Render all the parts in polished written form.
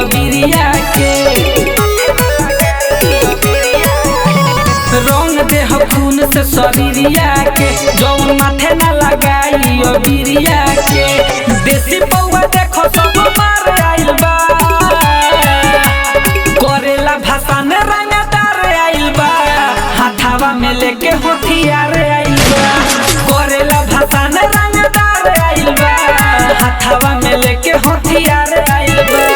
अबिरिया के रंग देह खून से शरीरिया के जौन माथे न लगाई अबिरिया के देसी पौवा देखो सब मार आइल बा करेला भाषण रंगदार आइल बा हाथावा में लेके होठियार आइल बा करेला भाषण रंगदार आइल बा हाथावा में लेके होठियार आइल बा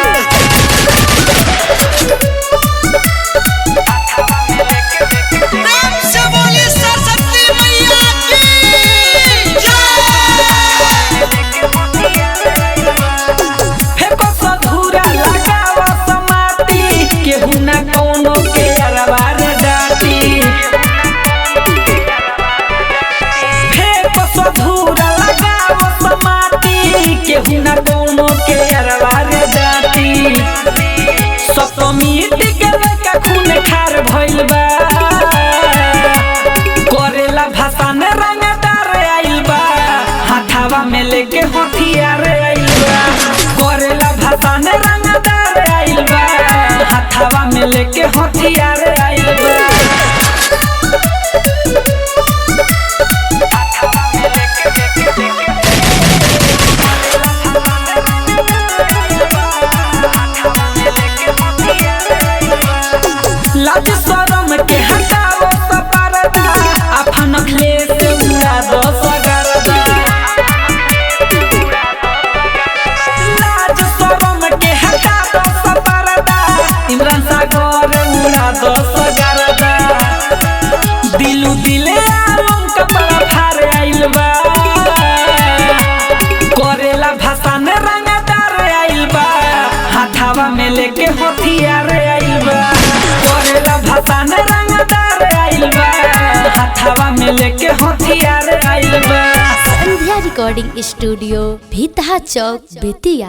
केहू ना कोनो के अरवार जाती सप्तमी के लड़का खून खार भइल बा करेला भाषण रंगदार आइल बा हाथावा में लेके होठियार आइल बा करेला भाषण रंगदार आइल बा हाथावा में लेके होठियार आइल बा लाज शरम के हटाओ सब पर्दा अपन अखिलेश से उड़ा दो सगरदा लाज शरम के हटाओ सब पर्दा इमरान सागर उड़ा दो सगरदा दिलू दिले आलम कपड़ा फार आइल बा करेला भाषण रंगदार आइल बा हाथावा में लेके होठियार आइल बा करेला भाषण रंगदार आइल बा हाथावा में लेके होठियार आइल बा। संध्या रिकॉर्डिंग स्टूडियो भीतहा चौक बेतिया।